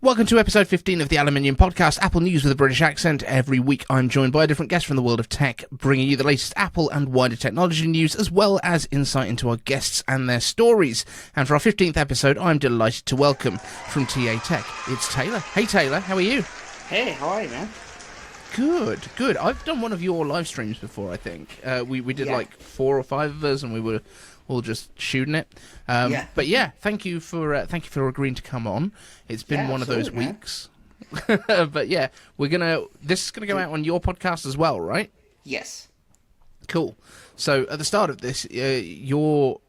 Welcome to episode 15 of the Aluminium Podcast, Apple News with a British accent. Every week I'm joined by a different guest from the world of tech, bringing you the latest Apple and wider technology news, as well as insight into our guests and their stories. And for our 15th episode, I'm delighted to welcome from TA Tech, it's Taylor. Hey Taylor, how are you? Hey, how are you, man? Good. I've done one of your live streams before, I think. We did like 4 or 5 of us, and we were all just shooting it. But yeah, thank you for agreeing to come on. It's been one of those weeks. But yeah, this is gonna go out on your podcast as well, right? Yes. Cool. So at the start of this, your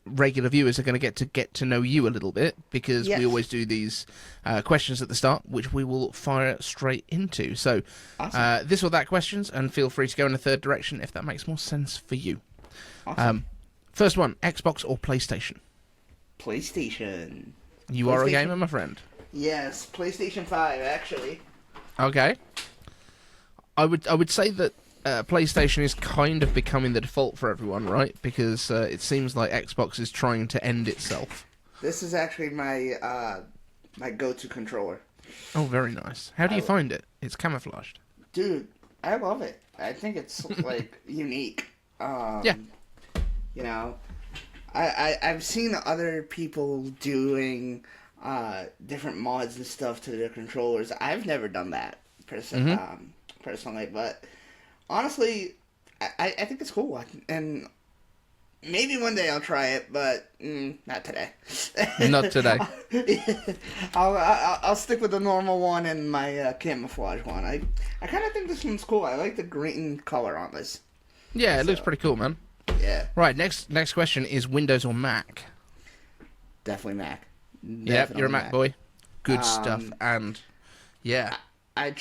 regular viewers are going to get to know you a little bit, because we always do these questions at the start, which we will fire straight into. So awesome. This or that questions, and feel free to go in a third direction if that makes more sense for you. Awesome. First one, Xbox or PlayStation? PlayStation. You are a gamer, my friend. Yes, PlayStation 5, actually. Okay. I would say that PlayStation is kind of becoming the default for everyone, right? Because it seems like Xbox is trying to end itself. This is actually my my go-to controller. Oh, very nice. How do you find it? It's camouflaged. Dude, I love it. I think it's like unique. Yeah. You know, I've seen other people doing different mods and stuff to their controllers. I've never done that personally, but honestly, I think it's cool, and maybe one day I'll try it, but not today. Not today. I'll stick with the normal one and my camouflage one. I kind of think this one's cool. I like the green color on this. Yeah, it looks pretty cool, man. Yeah. Right, next question is Windows or Mac? Definitely Mac. Yep, you're a Mac boy. Good stuff. And yeah. I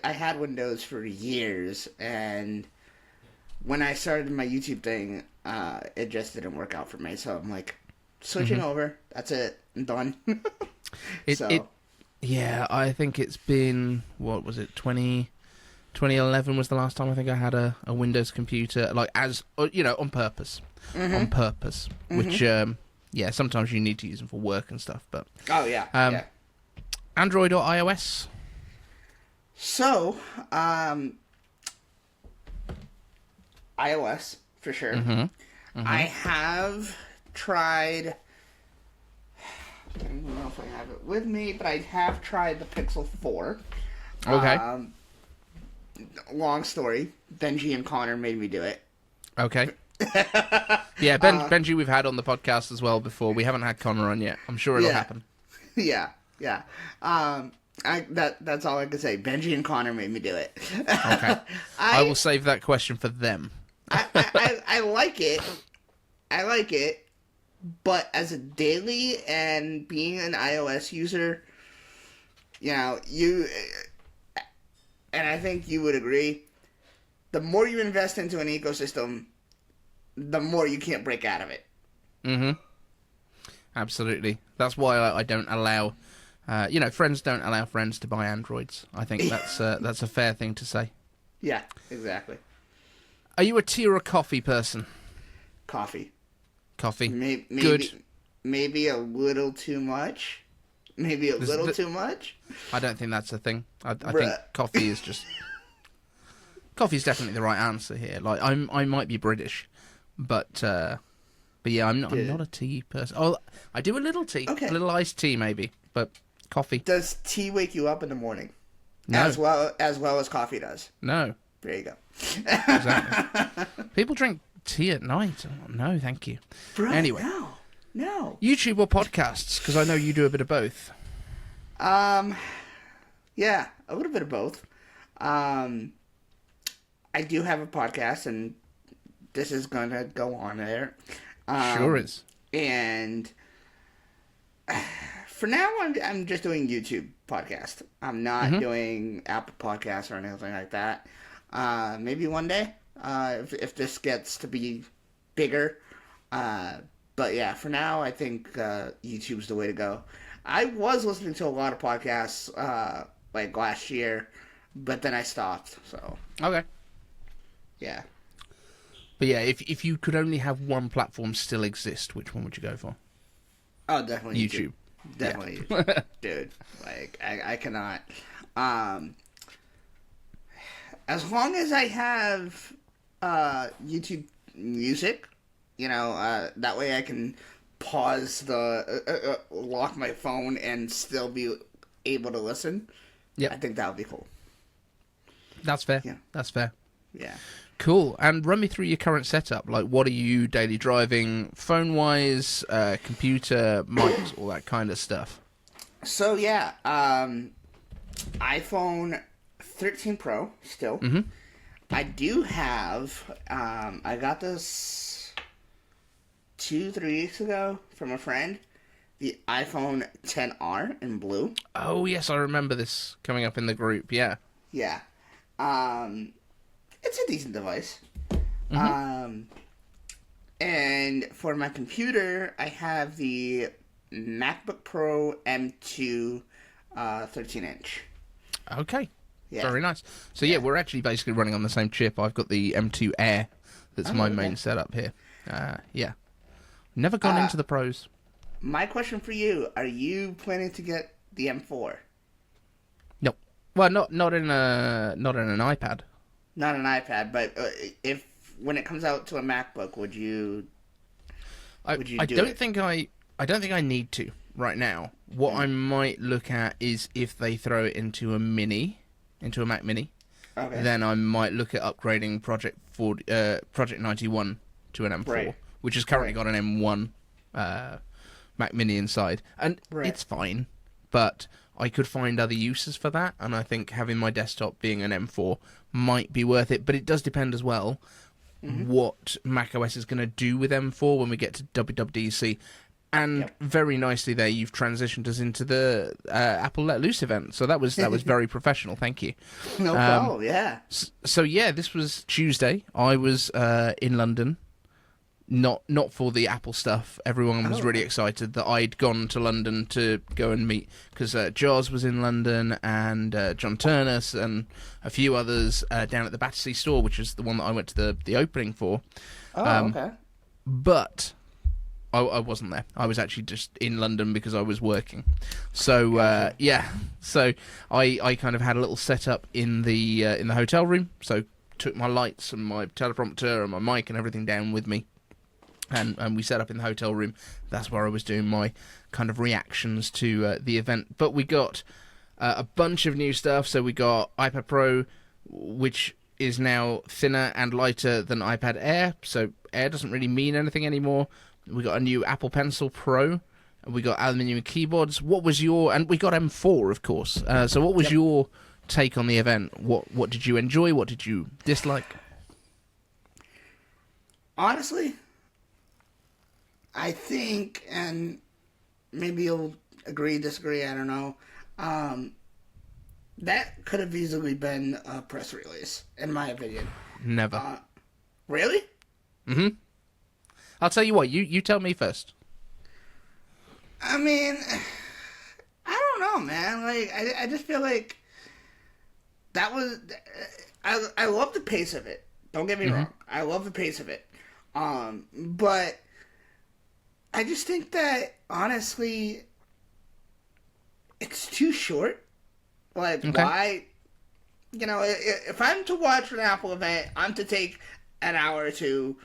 had Windows for years, and when I started my YouTube thing, it just didn't work out for me. So I'm like, switching over. That's it. I'm done. Yeah, I think it's been, what was it, 2011 was the last time I think I had a Windows computer, like, as, on purpose. On purpose. Which, sometimes you need to use them for work and stuff, but... Oh, yeah. Android or iOS? So, iOS, for sure. I have tried... I don't know if I have it with me, but I have tried the Pixel 4. Okay. Long story. Benji and Connor made me do it. Okay. Yeah, Benji we've had on the podcast as well before. We haven't had Connor on yet. I'm sure it'll happen. Yeah. That's all I can say. Benji and Connor made me do it. Okay. I will save that question for them. I like it. I like it. But as a daily and being an iOS user, and I think you would agree, the more you invest into an ecosystem, the more you can't break out of it. Absolutely. That's why I don't allow, friends don't allow friends to buy Androids. I think that's a fair thing to say. Yeah, exactly. Are you a tea or a coffee person? Coffee. Good. Maybe a little too much. Too much. I don't think that's a thing. I think coffee is just... Coffee's definitely the right answer here. Like, I might be British, but yeah, I'm not a tea person. Oh, I do a little tea, a little iced tea maybe, but coffee. Does tea wake you up in the morning? No. As well as coffee does. No. There you go. Exactly. People drink tea at night. Oh, no, thank you. Bro, anyway, no. YouTube or podcasts? Because I know you do a bit of both. Yeah, a little bit of both. I do have a podcast, and this is gonna go on there. Sure is. And for now, I'm just doing YouTube podcast. I'm not doing Apple Podcasts or anything like that. Maybe one day, if this gets to be bigger. But yeah, for now, I think YouTube's the way to go. I was listening to a lot of podcasts like last year, but then I stopped. So okay, yeah. But yeah, if you could only have one platform still exist, which one would you go for? Oh, definitely YouTube. Definitely, dude. Like, I cannot. As long as I have YouTube Music, that way I can pause lock my phone and still be able to listen. Yeah, I think that would be cool. That's fair. Yeah. That's fair. Yeah. Cool. And run me through your current setup. Like, what are you daily driving, phone-wise, computer, mics, all that kind of stuff? So, yeah, iPhone 13 Pro still. Mm-hmm. I do have, I got this 2-3 weeks ago from a friend, the iPhone XR in blue. Oh, yes, I remember this coming up in the group, yeah. Yeah. It's a decent device. Mm-hmm. And for my computer, I have the MacBook Pro M2 13-inch. Okay. Yeah. Very nice. So, yeah, we're actually basically running on the same chip. I've got the M2 Air. That's my main setup here. Yeah. Never gone into the pros. My question for you, are you planning to get the M4? No. Well, not in an iPad. Not an iPad, but if when it comes out to a MacBook, would you I don't think I need to right now. What I might look at is if they throw it into a Mac Mini. Okay. Then I might look at upgrading Project 91 to an M4, right. which has currently got an M1 Mac Mini inside, and it's fine. But I could find other uses for that, and I think having my desktop being an M4 might be worth it. But it does depend as well what macOS is going to do with M4 when we get to WWDC. And very nicely there, you've transitioned us into the Apple Let Loose event. So that was very professional. Thank you. No problem. Yeah. So yeah, this was Tuesday. I was in London. Not for the Apple stuff. Everyone was really excited that I'd gone to London to go and meet, because Jaws was in London, and John Turnus and a few others down at the Battersea store, which is the one that I went to the opening for. Oh, okay. But I wasn't there. I was actually just in London because I was working. So gotcha. So I kind of had a little setup in the hotel room. So took my lights and my teleprompter and my mic and everything down with me. And we set up in the hotel room. That's where I was doing my kind of reactions to the event. But we got a bunch of new stuff. So we got iPad Pro, which is now thinner and lighter than iPad Air. So Air doesn't really mean anything anymore. We got a new Apple Pencil Pro. And we got aluminium keyboards. What was your... And we got M4, of course. So what was your take on the event? What did you enjoy? What did you dislike? Honestly, I think, and maybe you'll agree, disagree, I don't know, that could have easily been a press release, in my opinion. Never. Really? Mm-hmm. I'll tell you what, you tell me first. I mean, I don't know, man. Like, I just feel like that was... I love the pace of it. Don't get me wrong. I love the pace of it. But I just think that, honestly, it's too short. Like, why... if I'm to watch an Apple event, I'm to take an hour or two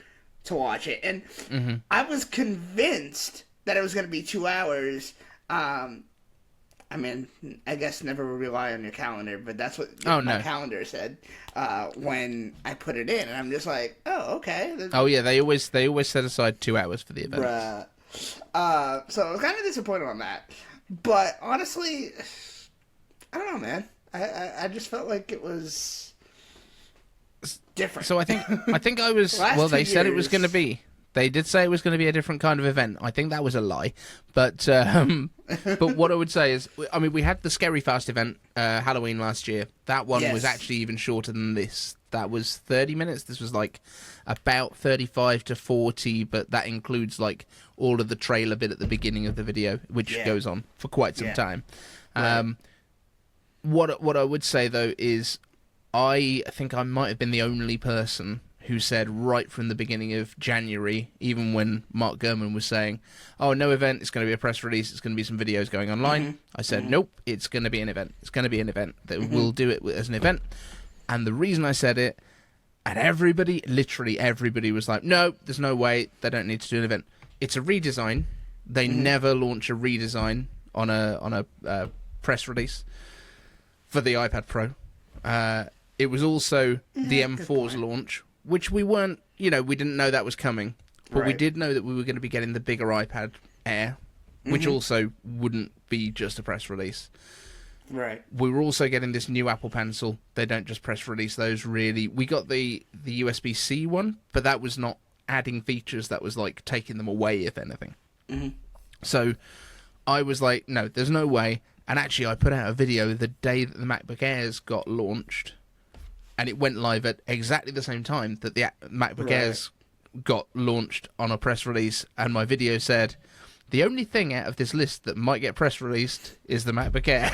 to watch it. And I was convinced that it was going to be 2 hours. I mean, I guess never rely on your calendar, but that's what my calendar said when I put it in. And I'm just like, oh, okay. Oh, yeah, they always set aside 2 hours for the event. So I was kind of disappointed on that. But honestly, I don't know, man. I just felt like it was different. So I think I was... well, they said it was going to be. They did say it was going to be a different kind of event. I think that was a lie. But but what I would say is, I mean, we had the Scary Fast event, Halloween last year. That one was actually even shorter than this. That was 30 minutes. This was like about 35 to 40, but that includes like all of the trailer bit at the beginning of the video, which goes on for quite some time. Right. What I would say, though, is I think I might have been the only person who said right from the beginning of January, even when Mark Gurman was saying, oh, no event, it's going to be a press release, it's going to be some videos going online. I said, nope, it's going to be an event. It's going to be an event. That we'll do it as an event. And the reason I said it, and everybody, literally everybody was like, no, there's no way, they don't need to do an event. It's a redesign. They never launch a redesign on a press release for the iPad Pro. It was also the M4's launch, which we weren't, we didn't know that was coming. But we did know that we were going to be getting the bigger iPad Air, which also wouldn't be just a press release. Right. We were also getting this new Apple Pencil. They don't just press release those, really. We got the USB-C one, but that was not adding features. That was like taking them away, if anything. So I was like, no, there's no way. And actually, I put out a video the day that the MacBook Airs got launched, and it went live at exactly the same time that the MacBook Airs got launched on a press release. And my video said, the only thing out of this list that might get press released is the MacBook Air.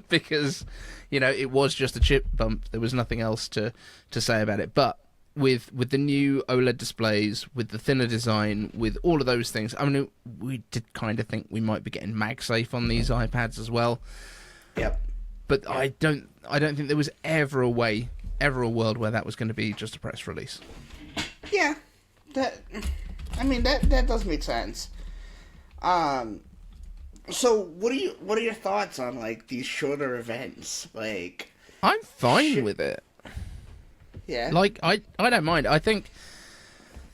Because, it was just a chip bump. There was nothing else to say about it. But with the new OLED displays, with the thinner design, with all of those things, I mean, we did kind of think we might be getting MagSafe on these iPads as well. Yep. But yep. I don't think there was ever a world where that was going to be just a press release. Yeah, that does make sense. So what are your thoughts on like these shorter events? Like, I'm fine with it. Yeah. Like I don't mind. I think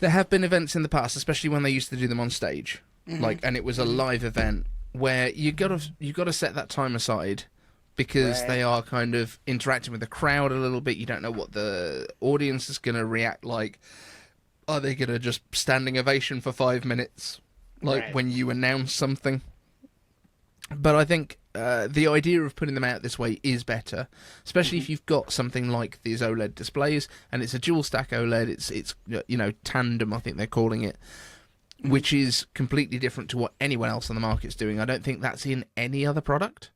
there have been events in the past, especially when they used to do them on stage, and it was a live event where you gotta set that time aside because they are kind of interacting with the crowd a little bit. You don't know what the audience is gonna react like. Are they gonna just standing ovation for 5 minutes, when you announce something? But I think the idea of putting them out this way is better, especially if you've got something like these OLED displays, and it's a dual stack OLED. It's tandem, I think they're calling it, which is completely different to what anyone else on the market's doing. I don't think that's in any other product,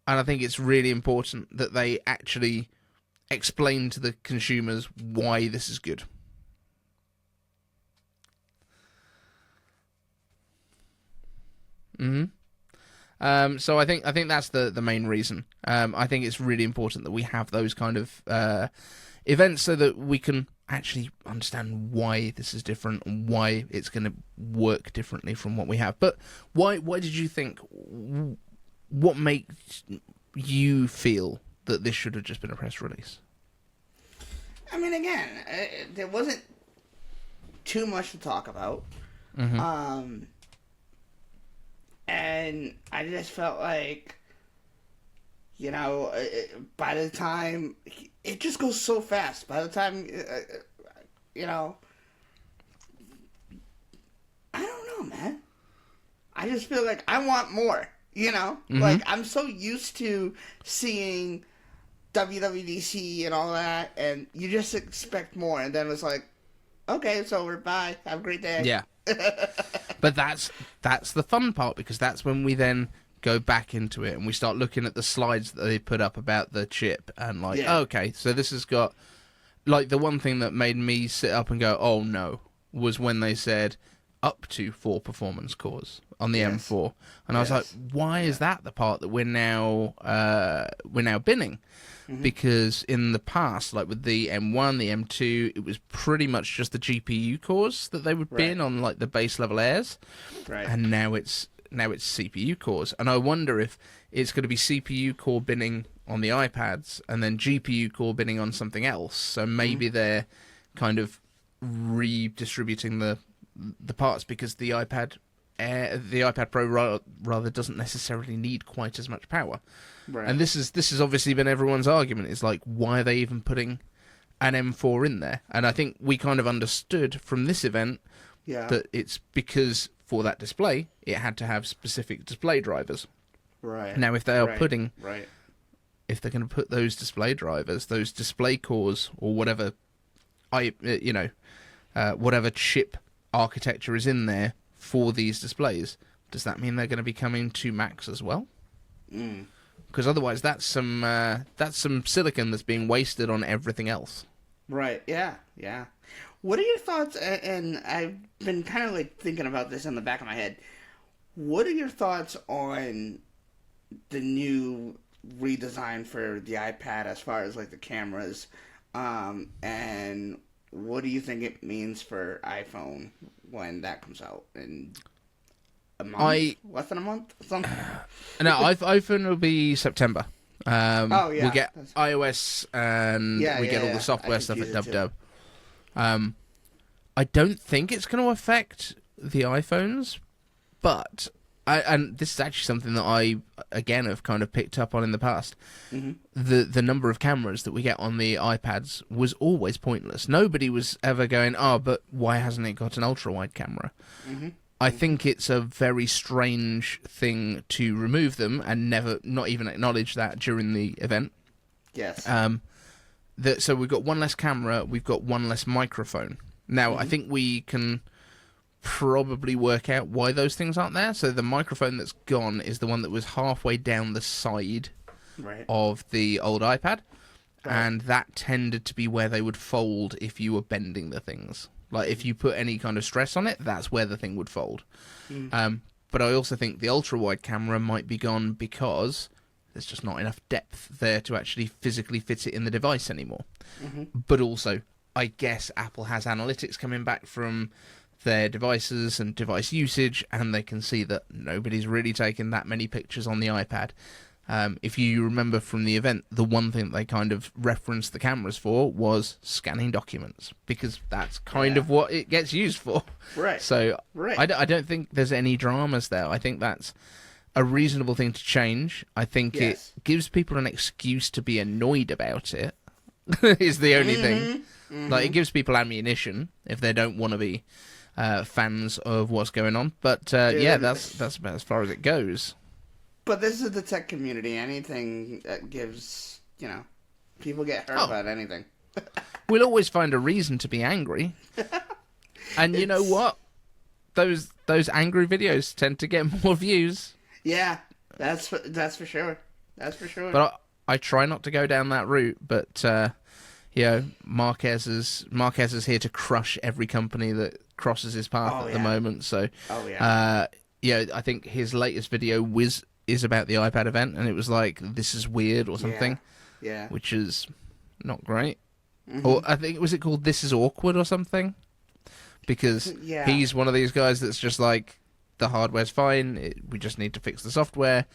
and I think it's really important that they actually explain to the consumers why this is good. So I think that's the main reason. I think it's really important that we have those kind of events so that we can actually understand why this is different and why it's going to work differently from what we have. But why did you think? What makes you feel that this should have just been a press release? I mean, again, there wasn't too much to talk about. And I just felt like, by the time, it just goes so fast. By the time, I don't know, man. I just feel like I want more, Like, I'm so used to seeing WWDC and all that, and you just expect more. And then it's like, okay, it's over, bye, have a great day. Yeah. But that's the fun part, because that's when we then go back into it and we start looking at the slides that they put up about the chip and okay, so this has got, like, the one thing that made me sit up and go, oh no, was when they said up to 4 performance cores on the M4, and I was like, why is that the part that we're now binning? Because in the past, like with the M1, the M2, it was pretty much just the GPU cores that they would bin on like the base level Airs, and now it's CPU cores. And I wonder if it's going to be CPU core binning on the iPads and then GPU core binning on something else. So maybe they're kind of redistributing the parts, because the iPad Air, the iPad Pro rather doesn't necessarily need quite as much power. And this has obviously been everyone's argument. It's like, why are they even putting an M4 in there? And I think we kind of understood from this event that it's because for that display, it had to have specific display drivers. Now, if they are putting, if they're going to put those display drivers, those display cores, or whatever, whatever chip architecture is in there for these displays, does that mean they're going to be coming to Macs as well? Because otherwise, that's some silicon that's being wasted on everything else. Right. Yeah. Yeah. What are your thoughts? And I've been kind of like thinking about this in the back of my head. What are your thoughts on the new redesign for the iPad as far as like the cameras? And what do you think it means for iPhone when that comes out in a month? Less than a month? Something. No, iPhone will be September. Oh yeah, we get iOS and we get all the software stuff at DubDub. I don't think it's going to affect the iPhones, but and this is actually something that I again have kind of picked up on in the past. Mm-hmm. The number of cameras that we get on the iPads was always pointless. Nobody was ever going, "Oh, but why hasn't it got an ultra wide camera?" Mm-hmm. I think it's a very strange thing to remove them and not even acknowledge that during the event. Yes. So we've got one less camera, we've got one less microphone. Now, I think we can probably work out why those things aren't there. So the microphone that's gone is the one that was halfway down the side of the old iPad. Right. And that tended to be where they would fold if you were bending the things. Like, if you put any kind of stress on it, that's where the thing would fold. But I also think the ultra-wide camera might be gone because there's just not enough depth there to actually physically fit it in the device anymore. But also, I guess Apple has analytics coming back from their devices and device usage, and they can see that nobody's really taken that many pictures on the iPad. If you remember from the event, the one thing that they kind of referenced the cameras for was scanning documents, because that's kind of what it gets used for. Right. So I don't think there's any dramas there. I think that's a reasonable thing to change. I think it gives people an excuse to be annoyed about it, is the only thing. Like, it gives people ammunition if they don't want to be fans of what's going on. But that's about as far as it goes. But this is the tech community. Anything that gives, people get hurt about anything. We'll always find a reason to be angry. And you know what? Those angry videos tend to get more views. Yeah, that's for sure. That's for sure. But I try not to go down that route. But Marquez is here to crush every company that crosses his path at the moment. So I think his latest video is about the iPad event, and it was like, "This is weird" or something. Yeah. Which is not great. Or I think, was it called "This is awkward" or something? Because he's one of these guys that's just like, the hardware's fine, we just need to fix the software.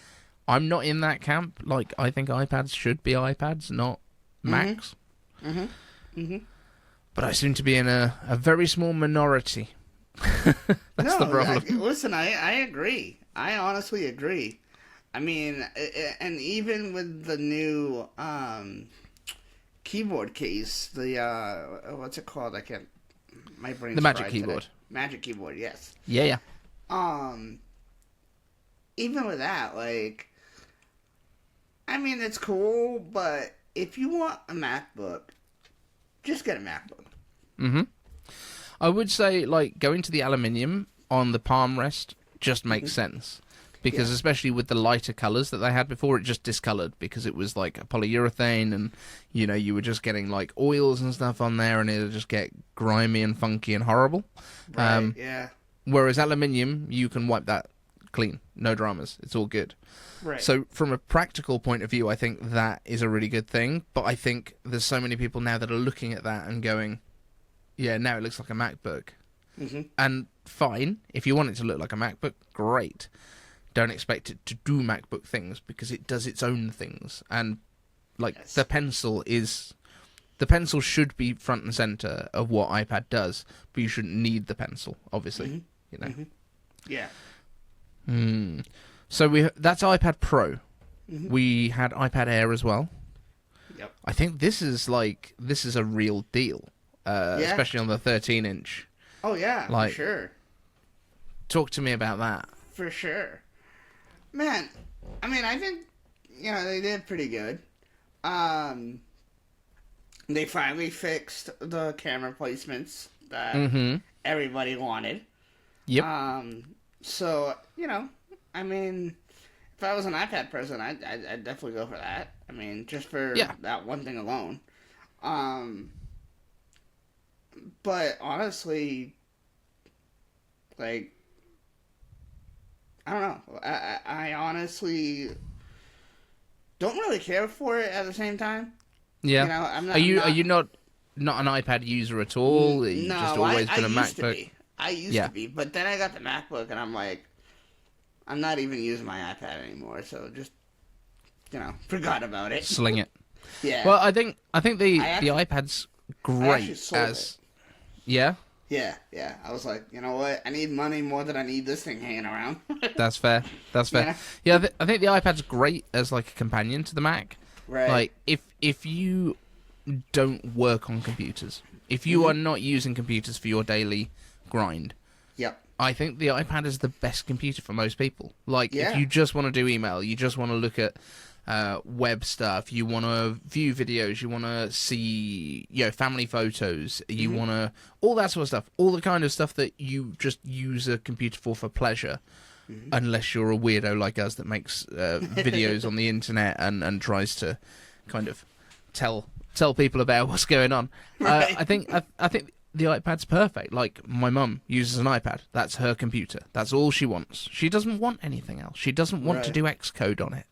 I'm not in that camp. Like, I think iPads should be iPads, not Macs. But I seem to be in a very small minority. That's the problem. Listen, I agree. I honestly agree. I mean, and even with the new keyboard case, the what's it called? My brain's the Magic Keyboard. Today. Magic Keyboard, yes. Yeah. Even with that, like, I mean, it's cool, but if you want a MacBook, just get a MacBook. I would say, like, going to the aluminium on the palm rest just makes sense. Because especially with the lighter colours that they had before, it just discoloured because it was like a polyurethane, and you were just getting like oils and stuff on there, and it'll just get grimy and funky and horrible. Right, Whereas aluminium, you can wipe that clean, no dramas, it's all good. Right. So from a practical point of view, I think that is a really good thing. But I think there's so many people now that are looking at that and going, "Yeah, now it looks like a MacBook." And fine, if you want it to look like a MacBook, great. Don't expect it to do MacBook things, because it does its own things. And the pencil should be front and center of what iPad does, but you shouldn't need the pencil, obviously. Yeah. So that's iPad Pro. We had iPad Air as well. Yep. I think this is a real deal, especially on the 13-inch. Oh yeah, for sure. Talk to me about that. For sure. Man, I mean, I think, they did pretty good. They finally fixed the camera placements that everybody wanted. Yep. So, I mean, if I was an iPad person, I'd definitely go for that. I mean, just for that one thing alone. But honestly, like, I don't know. I honestly don't really care for it at the same time. Yeah. You know, Are you not an iPad user at all? Are you No, just always been a used MacBook? to be. I used to be, but then I got the MacBook, and I'm like, I'm not even using my iPad anymore, so just, forgot about it. Sling it. Yeah. Well, I think the iPad's great as. Yeah. Yeah. I was like, you know what? I need money more than I need this thing hanging around. That's fair. Yeah, I think the iPad's great as like a companion to the Mac. Right. Like if you don't work on computers, if you are not using computers for your daily grind, yep. I think the iPad is the best computer for most people. Like if you just want to do email, you just want to look at web stuff, you want to view videos, you want to see family photos, you want to all that sort of stuff, all the kind of stuff that you just use a computer for pleasure, unless you're a weirdo like us that makes videos on the internet and tries to kind of tell people about what's going on. Right. I think the iPad's perfect. Like my mum uses an iPad, that's her computer, that's all she wants. She doesn't want anything else. She doesn't want to do Xcode on it.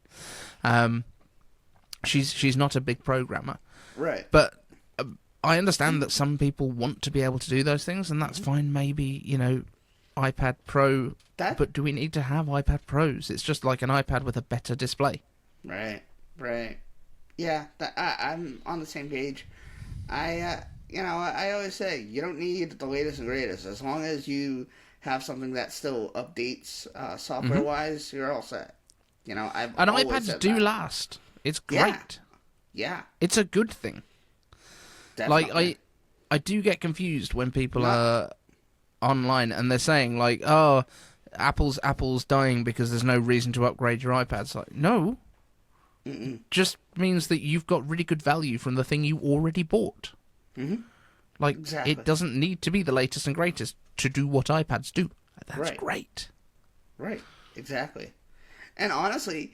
She's not a big programmer, right? But I understand that some people want to be able to do those things, and that's fine. Maybe iPad Pro, but do we need to have iPad Pros? It's just like an iPad with a better display. Right. Yeah, I'm on the same page. I always say you don't need the latest and greatest. As long as you have something that still updates software-wise, you're all set. And iPads do last. It's great. Yeah. It's a good thing. Definitely. Like, I do get confused when people are online and they're saying, like, oh, Apple's dying because there's no reason to upgrade your iPads. Like, no. Just means that you've got really good value from the thing you already bought. Like, exactly. It doesn't need to be the latest and greatest to do what iPads do. That's great. Right. Exactly. And honestly,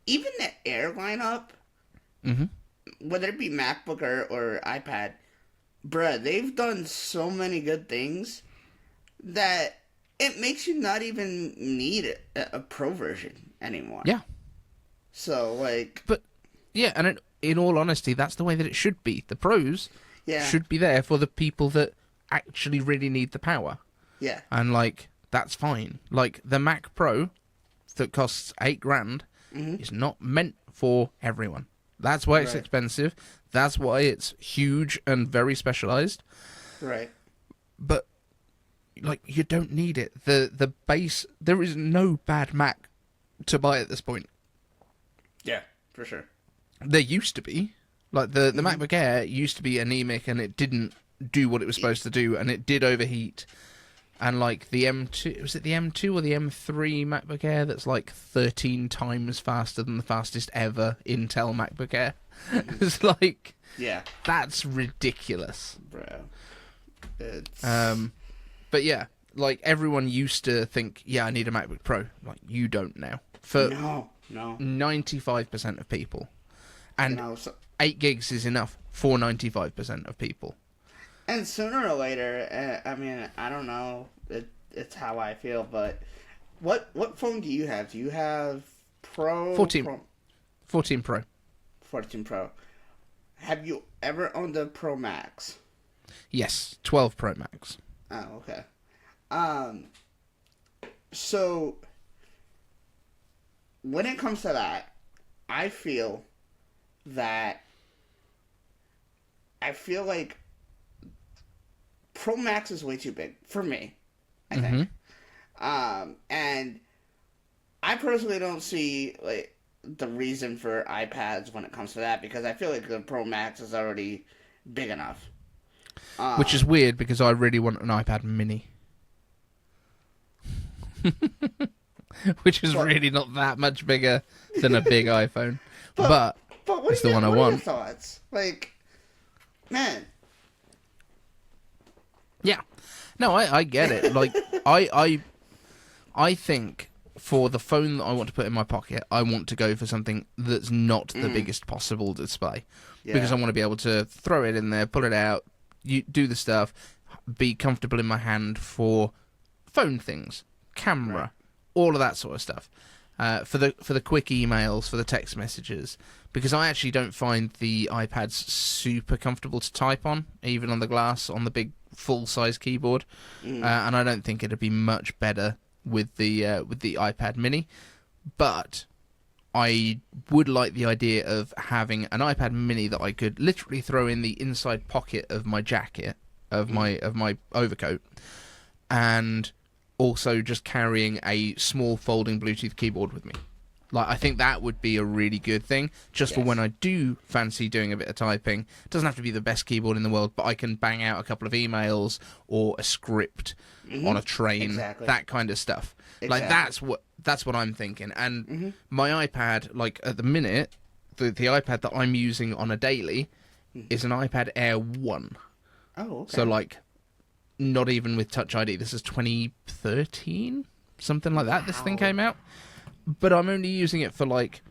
even the Air lineup, whether it be MacBook or iPad, bruh, they've done so many good things that it makes you not even need a Pro version anymore. Yeah. So, like... But, yeah, and in all honesty, that's the way that it should be. The Pros should be there for the people that actually really need the power. Yeah. And, like, that's fine. Like, the Mac Pro that costs $8,000 is not meant for everyone. That's why it's expensive. That's why it's huge and very specialized. Right. But like, you don't need it. The base, there is no bad Mac to buy at this point. Yeah, for sure. There used to be. Like the MacBook Air used to be anemic and it didn't do what it was supposed to do, and it did overheat. And like the M2, was it the M2 or the M3 MacBook Air that's like 13 times faster than the fastest ever Intel MacBook Air? It's like, that's ridiculous, bro. But yeah, like everyone used to think, I need a MacBook Pro. Like, you don't now. For no. 95% of people, and 8 gigs is enough for 95% of people. And sooner or later, I mean, I don't know, it's how I feel, but what phone do you have? Do you have Pro? 14 Pro. 14 Pro. Have you ever owned a Pro Max? Yes, 12 Pro Max. Oh, okay. So, when it comes to that, I feel like Pro Max is way too big for me, I think. And I personally don't see like the reason for iPads when it comes to that, because I feel like the Pro Max is already big enough. Which is weird, because I really want an iPad mini. Which is really not that much bigger than a big iPhone. But it's the one I want. What are your thoughts? Like, man. Yeah. No, I get it. Like, I think for the phone that I want to put in my pocket, I want to go for something that's not the biggest possible display. Yeah. Because I want to be able to throw it in there, pull it out, you do the stuff, be comfortable in my hand for phone things, camera, all of that sort of stuff. For the quick emails, for the text messages, because I actually don't find the iPads super comfortable to type on, even on the glass, on the big full-size keyboard, and I don't think it'd be much better with the iPad Mini. But I would like the idea of having an iPad Mini that I could literally throw in the inside pocket of my jacket, of my overcoat, and also just carrying a small folding Bluetooth keyboard with me. Like, I think that would be a really good thing, just for when I do fancy doing a bit of typing. It doesn't have to be the best keyboard in the world, but I can bang out a couple of emails or a script on a train, that kind of stuff. Like, that's what I'm thinking. And my iPad, like, at the minute, the iPad that I'm using on a daily is an iPad Air 1. Oh, okay. So, like, not even with Touch ID. This is 2013, something like that. This thing came out. But I'm only using it for, like,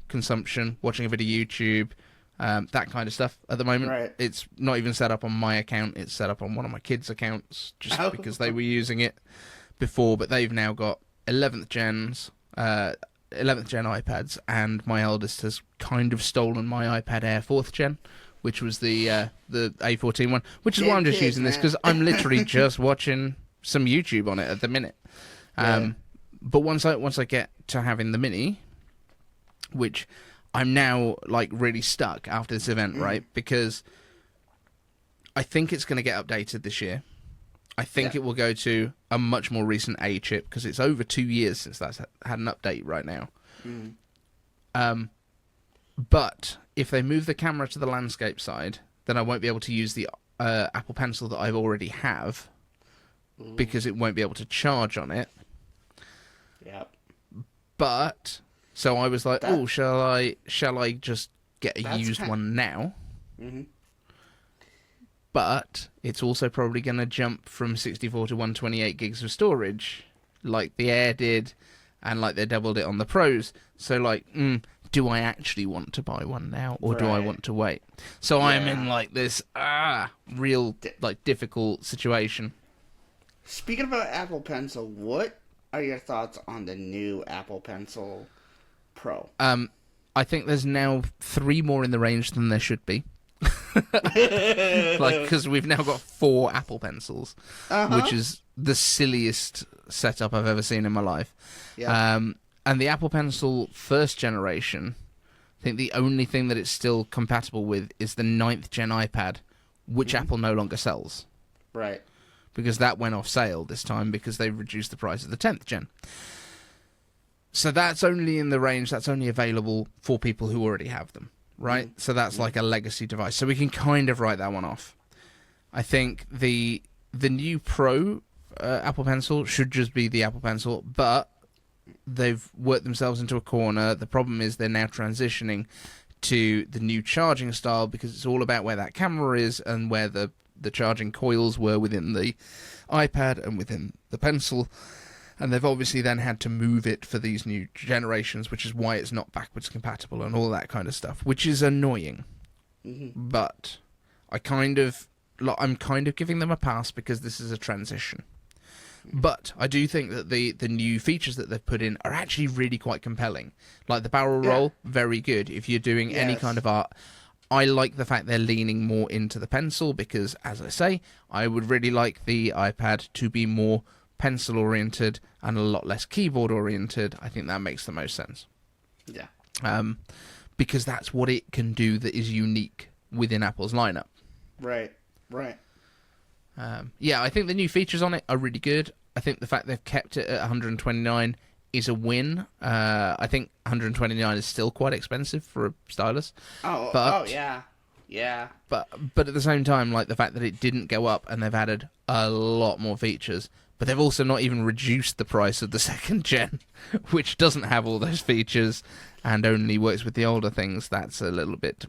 consumption, watching a bit of YouTube, that kind of stuff at the moment. Right. It's not even set up on my account. It's set up on one of my kids' accounts, just because they were using it before. But they've now got 11th gen iPads, and my eldest has kind of stolen my iPad Air 4th gen, which was the A14 one, which is why I'm just using this, because I'm literally just watching some YouTube on it at the minute. But once I get to having the Mini, which I'm now, like, really stuck after this event, right? Because I think it's going to get updated this year. I think it will go to a much more recent A chip, because it's over 2 years since that's had an update right now. But if they move the camera to the landscape side, then I won't be able to use the Apple Pencil that I already have, because it won't be able to charge on it. Yep. But so I was like, shall I just get a used one now? But it's also probably going to jump from 64 to 128 gigs of storage, like the Air did, and like they doubled it on the Pros. So, like, do I actually want to buy one now, or do I want to wait? So I'm in, like, this real, like, difficult situation. Speaking about Apple Pencil, what are your thoughts on the new Apple Pencil Pro? I think there's now 3 more in the range than there should be. Like, because we've now got 4 Apple Pencils, which is the silliest setup I've ever seen in my life. And the Apple Pencil first generation, I think the only thing that it's still compatible with is the 9th gen iPad, which Apple no longer sells. Right. Because that went off sale this time because they've reduced the price of the 10th gen. So that's only in the range, that's only available for people who already have them, right? So that's like a legacy device. So we can kind of write that one off. I think the new Pro Apple Pencil should just be the Apple Pencil, but they've worked themselves into a corner. The problem is they're now transitioning to the new charging style, because it's all about where that camera is and where the charging coils were within the iPad and within the Pencil. And they've obviously then had to move it for these new generations, which is why it's not backwards compatible and all that kind of stuff, which is annoying. But I'm kind of giving them a pass because this is a transition. But I do think that the new features that they've put in are actually really quite compelling. Like the barrel roll, very good. If you're doing any kind of art, I like the fact they're leaning more into the Pencil because, as I say, I would really like the iPad to be more pencil-oriented and a lot less keyboard-oriented. I think that makes the most sense. Yeah. Because that's what it can do that is unique within Apple's lineup. Right. Yeah, I think the new features on it are really good. I think the fact they've kept it at 129 is a win. I think 129 is still quite expensive for a stylus. Yeah. But at the same time, like the fact that it didn't go up and they've added a lot more features, but they've also not even reduced the price of the 2nd gen, which doesn't have all those features and only works with the older things. That's a little bit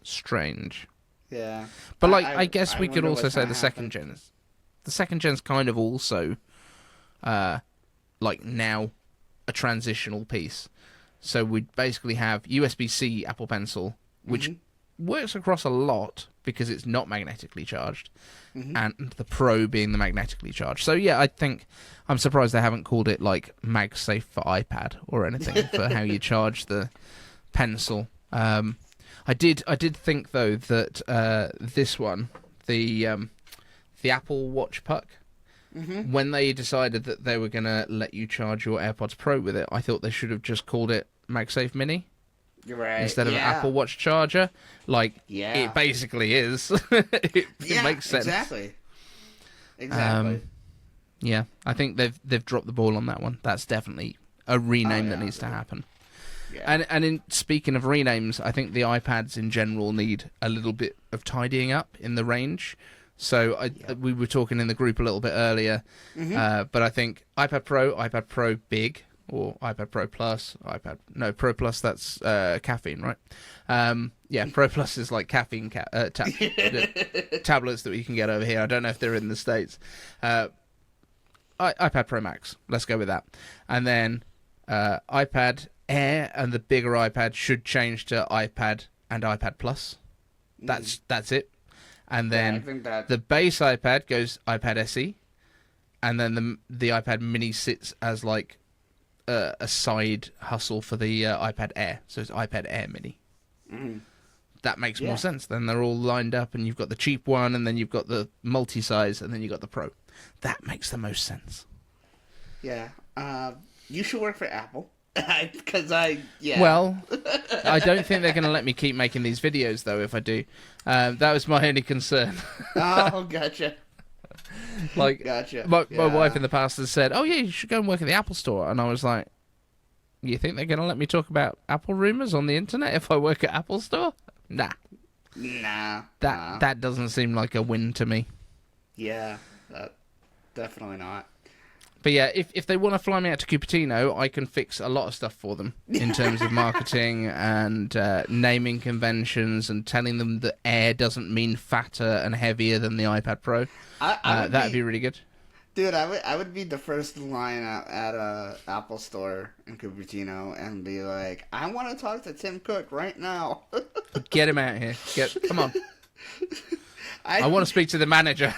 strange. Yeah. But like I guess we could also say the 2nd gen. The 2nd gen's kind of also like now a transitional piece. So we basically have USB-C Apple Pencil, which works across a lot because it's not magnetically charged, and the Pro being the magnetically charged. So yeah, I think I'm surprised they haven't called it like MagSafe for iPad or anything for how you charge the pencil. I did think though that this one, the Apple Watch Puck, when they decided that they were going to let you charge your AirPods Pro with it, I thought they should have just called it MagSafe Mini. You're right. Instead of an Apple Watch charger. Like, it basically is. it makes sense. Exactly. Yeah, I think they've dropped the ball on that one. That's definitely a rename that needs to happen. Yeah. And in speaking of renames, I think the iPads in general need a little bit of tidying up in the range. So we were talking in the group a little bit earlier, but I think iPad Pro Big, or iPad Pro Plus, Pro Plus, that's caffeine, right? Pro Plus is like caffeine tablets that you can get over here. I don't know if they're in the States. iPad Pro Max, let's go with that. And then iPad Air and the bigger iPad should change to iPad and iPad Plus. That's it. And then the base iPad goes iPad SE, and then the iPad Mini sits as like a side hustle for the iPad Air. So it's iPad Air Mini. That makes more sense. Then they're all lined up, and you've got the cheap one, and then you've got the multi-size, and then you've got the Pro. That makes the most sense. Yeah. You should work for Apple. Because Well, I don't think they're going to let me keep making these videos, though, if I do. That was my only concern. Oh, gotcha. Gotcha. My wife in the past has said, "Oh yeah, you should go and work at the Apple Store," and I was like, "You think they're going to let me talk about Apple rumors on the internet if I work at Apple Store?" Nah. That doesn't seem like a win to me. Yeah, definitely not. But yeah, if they want to fly me out to Cupertino, I can fix a lot of stuff for them in terms of marketing and naming conventions and telling them that Air doesn't mean fatter and heavier than the iPad Pro. That'd be really good. Dude, I would be the first line at a Apple store in Cupertino and be like, I want to talk to Tim Cook right now. Get him out here. Come on. I want to speak to the manager.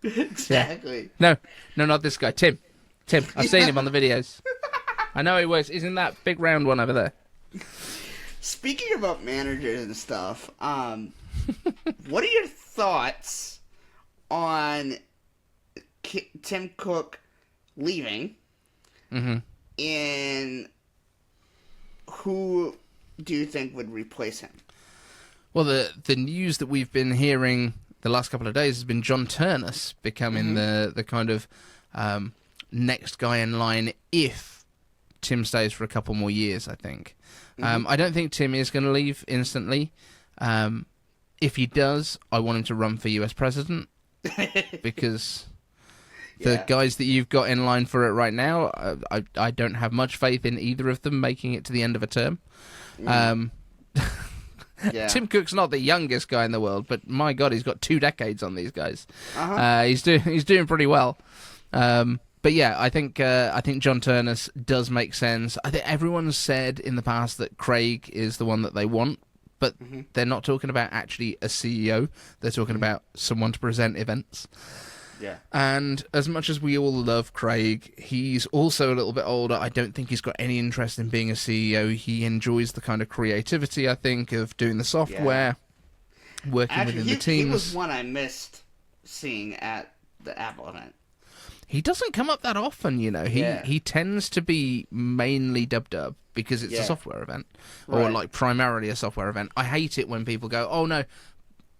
Exactly. Yeah. No, not this guy. Tim. I've seen him on the videos. I know he works. He's in that big round one over there. Speaking about managers and stuff, what are your thoughts on Tim Cook leaving? And who do you think would replace him? Well, the news that we've been hearing the last couple of days has been John Turnus becoming the kind of next guy in line if Tim stays for a couple more years, I think. I don't think Tim is going to leave instantly. If he does, I want him to run for US president because the guys that you've got in line for it right now, I don't have much faith in either of them making it to the end of a term. Tim Cook's not the youngest guy in the world, but my God, he's got 2 decades on these guys. He's doing pretty well. But yeah, I think John Turnus does make sense. I think everyone's said in the past that Craig is the one that they want, but they're not talking about actually a CEO. They're talking about someone to present events. Yeah. And as much as we all love Craig, he's also a little bit older. I don't think he's got any interest in being a CEO. He enjoys the kind of creativity, I think, of doing the software, working within the teams. He was one I missed seeing at the Apple event. He doesn't come up that often, you know. He tends to be mainly dub because it's a software event, or like primarily a software event. I hate it when people go, "Oh no,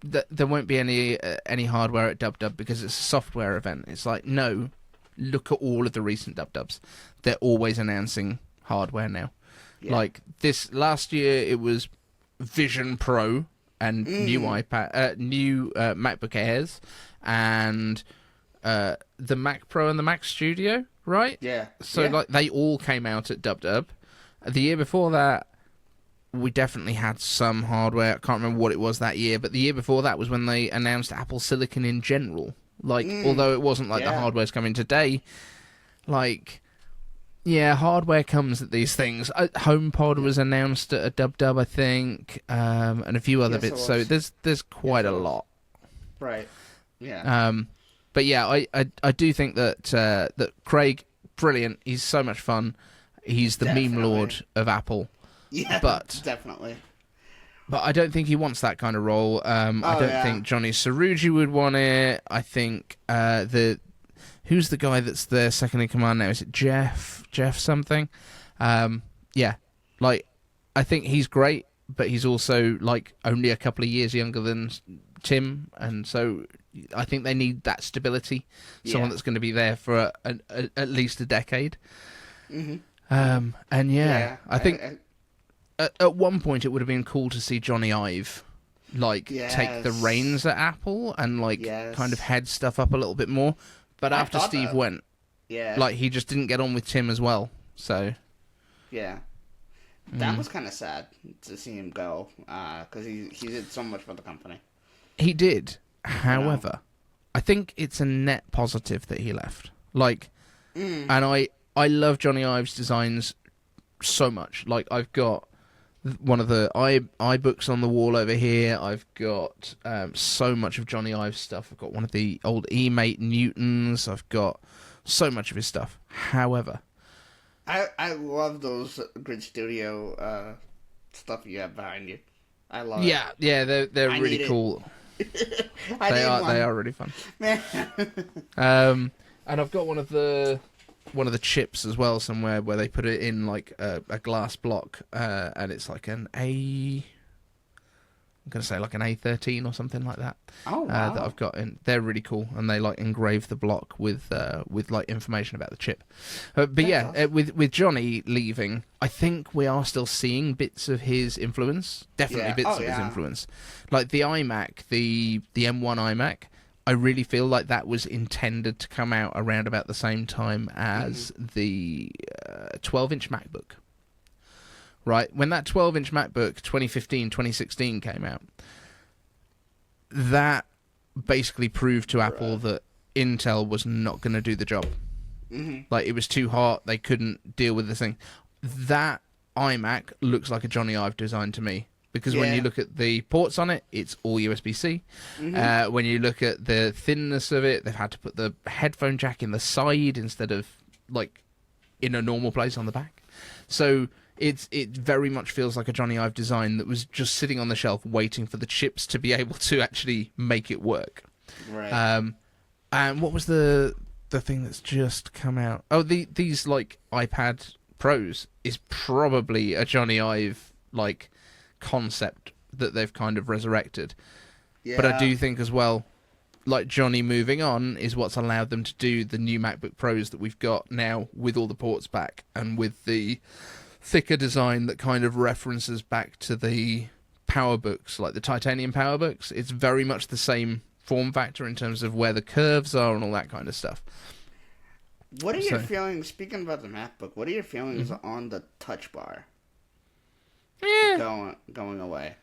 there won't be any hardware at Dub because it's a software event." It's like, no, look at all of the recent Dubs. They're always announcing hardware now. Like this last year, it was Vision Pro and new iPad, new MacBook Airs, and the Mac Pro and the Mac Studio, right? Yeah. So like they all came out at Dub. The year before that, we definitely had some hardware. I can't remember what it was that year, but the year before that was when they announced Apple Silicon in general. Like, although it wasn't like the hardware's coming today, like Yeah, hardware comes at these things. HomePod was announced at a Dub, I think, and a few other bits. So there's quite a lot. Right. Yeah. But yeah, I do think that that Craig, brilliant. He's so much fun. He's the meme lord of Apple. Yeah, but definitely. But I don't think he wants that kind of role. I don't think Johnny Cerrugi would want it. I think who's the guy that's their second in command now? Is it Jeff something? Yeah, like I think he's great, but he's also like only a couple of years younger than Tim, and so I think they need that stability. Someone that's going to be there for at least a decade. Mm-hmm. And I think at one point it would have been cool to see Johnny Ive take the reins at Apple and kind of head stuff up a little bit more. But after Steve went, he just didn't get on with Tim as well. So that was kind of sad to see him go because he did so much for the company. He did. However, I think it's a net positive that he left. And I love Johnny Ive's designs so much. Like, I've got one of the iBooks on the wall over here. I've got so much of Johnny Ive's stuff. I've got one of the old eMate Newtons. I've got so much of his stuff. However, I love those Grid Studio stuff you have behind you. I love it. Yeah, they're really cool. They are really fun. And I've got one of the chips as well somewhere where they put it in like a glass block, and it's like an I'm going to say like an A13 or something like that. Oh, wow. That I've got in. They're really cool, and they like engrave the block with like information about the chip. But awesome. With Johnny leaving, I think we are still seeing bits of his influence. Definitely bits of his influence. Like the iMac, the M1 iMac. I really feel like that was intended to come out around about the same time as the 12-inch MacBook. Right? When that 12-inch MacBook 2015, 2016 came out, that basically proved to Apple that Intel was not going to do the job. Mm-hmm. Like, it was too hot. They couldn't deal with the thing. That iMac looks like a Johnny Ive design to me. Because when you look at the ports on it, it's all USB-C. Mm-hmm. When you look at the thinness of it, they've had to put the headphone jack in the side instead of like in a normal place on the back. So it very much feels like a Johnny Ive design that was just sitting on the shelf waiting for the chips to be able to actually make it work. Right. And what was the thing that's just come out? Oh, these like iPad Pros is probably a Johnny Ive like concept that they've kind of resurrected. But I do think as well, like Johnny moving on is what's allowed them to do the new MacBook Pros that we've got now with all the ports back and with the thicker design that kind of references back to the PowerBooks, like the titanium PowerBooks. It's very much the same form factor in terms of where the curves are and all that kind of stuff. What are your feelings, speaking about the MacBook, what are your feelings on the touch bar? Going away.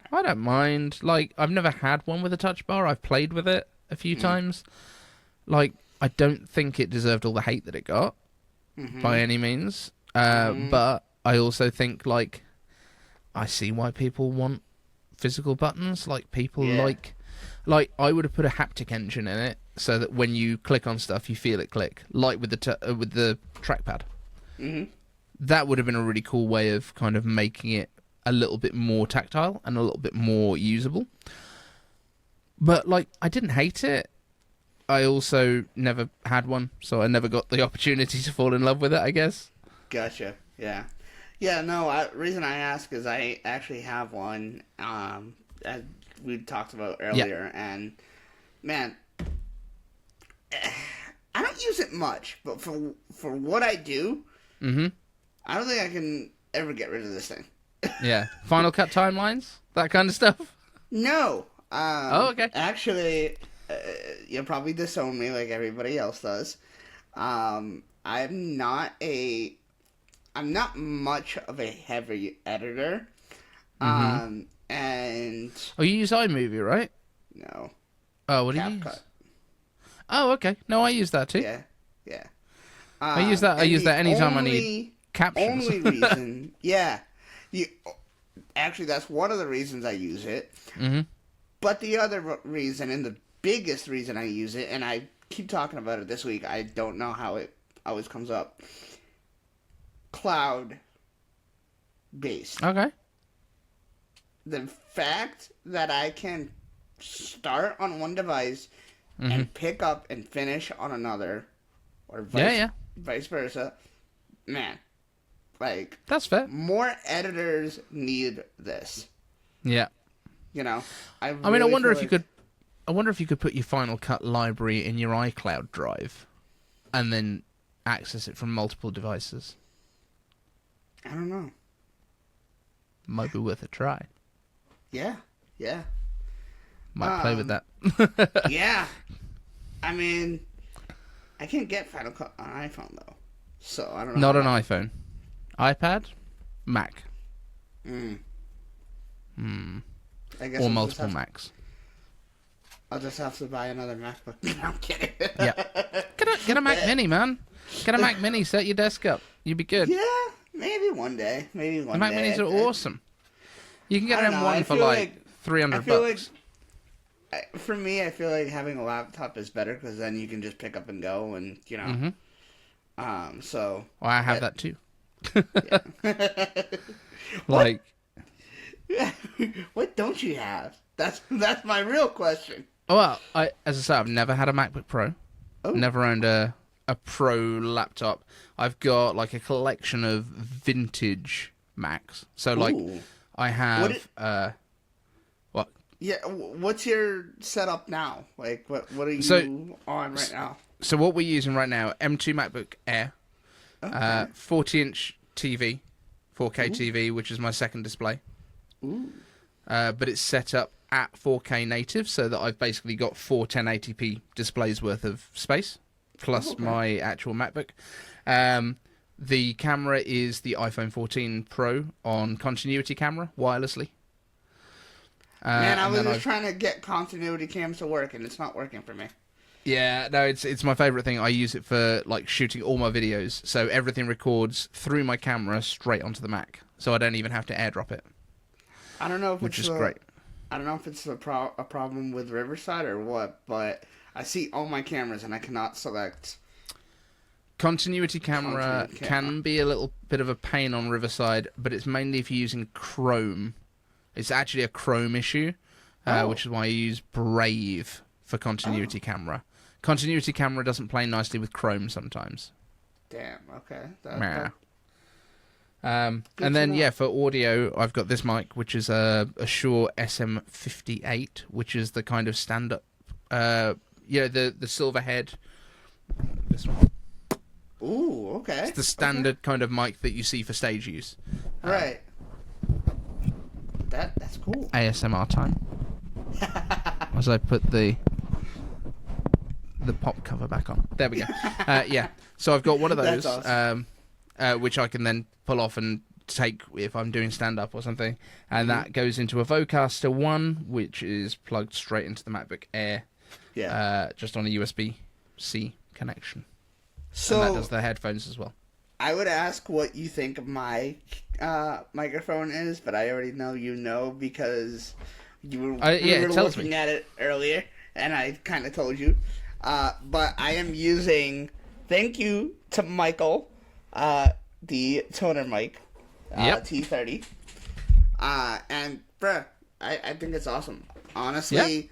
I don't mind. Like, I've never had one with a touch bar. I've played with it a few times. Like, I don't think it deserved all the hate that it got by any means. But I also think, like, I see why people want physical buttons. Like, people like I would have put a haptic engine in it so that when you click on stuff, you feel it click, like with the trackpad. Mm-hmm. That would have been a really cool way of kind of making it a little bit more tactile and a little bit more usable. But, like, I didn't hate it. I also never had one, so I never got the opportunity to fall in love with it, I guess. Gotcha, yeah. Yeah, no, reason I ask is I actually have one, as we talked about earlier, and, man, I don't use it much, but for what I do, I don't think I can ever get rid of this thing. Yeah. Final Cut timelines? That kind of stuff? No. Okay. Actually, you'll probably disown me like everybody else does. I'm not much of a heavy editor. And... Oh, you use iMovie, right? No. Oh, what do you use? Oh, okay. No, I use that too. Yeah. I use that anytime I need captions. Only reason, yeah. Actually, that's one of the reasons I use it. Mm-hmm. But the other reason, and the biggest reason I use it, and I keep talking about it this week, I don't know how it always comes up. Cloud-based. Okay. The fact that I can start on one device and pick up and finish on another, or vice versa, man, like, that's fair. More editors need this. Yeah. You know, I wonder if you could put your Final Cut library in your iCloud drive, and then access it from multiple devices. I don't know. Might be worth a try. Yeah. Might play with that. Yeah. I mean, I can't get Final Cut on iPhone, though. So, I don't know. Not an iPhone. iPad? Mac. I guess or multiple Macs. I'll just have to buy another MacBook. No, I'm kidding. Yeah. Get a Mac Mini, man. Get a Mac Mini, set your desk up. You'll be good. Yeah, maybe one day. The Mac Minis are awesome. You can get an M1 for like $300. For me, I feel like having a laptop is better because then you can just pick up and go, and you know. So. Well, I have that too. Like. What don't you have? That's my real question. Well, as I say, I've never had a MacBook Pro. Oh. Never owned a Pro laptop. I've got like a collection of vintage Macs. So like, I have what? Yeah, what's your setup now? Like, what are you on right now? So what we're using right now, M2 MacBook Air, 40-inch TV, 4K TV, which is my second display. But it's set up at 4K native, so that I've basically got 4 1080p displays worth of space, plus my actual MacBook. The camera is the iPhone 14 Pro on continuity camera, wirelessly. Man, I was just trying to get continuity cams to work, and it's not working for me. Yeah, no, it's my favorite thing. I use it for like shooting all my videos, so everything records through my camera straight onto the Mac, so I don't even have to airdrop it. I don't know if which is great. I don't know if it's a problem with Riverside or what, but I see all my cameras and I cannot select. Continuity camera can be a little bit of a pain on Riverside, but it's mainly if you're using Chrome. It's actually a Chrome issue, which is why I use Brave for continuity camera. Continuity camera doesn't play nicely with Chrome sometimes. Damn, okay. And then, for audio, I've got this mic, which is a Shure SM58, which is the kind of stand-up, the silver head. This one. Ooh, okay. It's the standard kind of mic that you see for stage use. Right. That's cool. ASMR time. As I put the pop cover back on. There we go. So I've got one of those. That's awesome. Which I can then pull off and take if I'm doing stand-up or something. And that goes into a Vocaster 1, which is plugged straight into the MacBook Air. Yeah. Just on a USB-C connection. So and that does the headphones as well. I would ask what you think of my microphone is, but I already know because we were looking at it earlier, and I kind of told you. But I am using, thank you to Michael, the toner mic, T30. And, bruh, I think it's awesome. Honestly,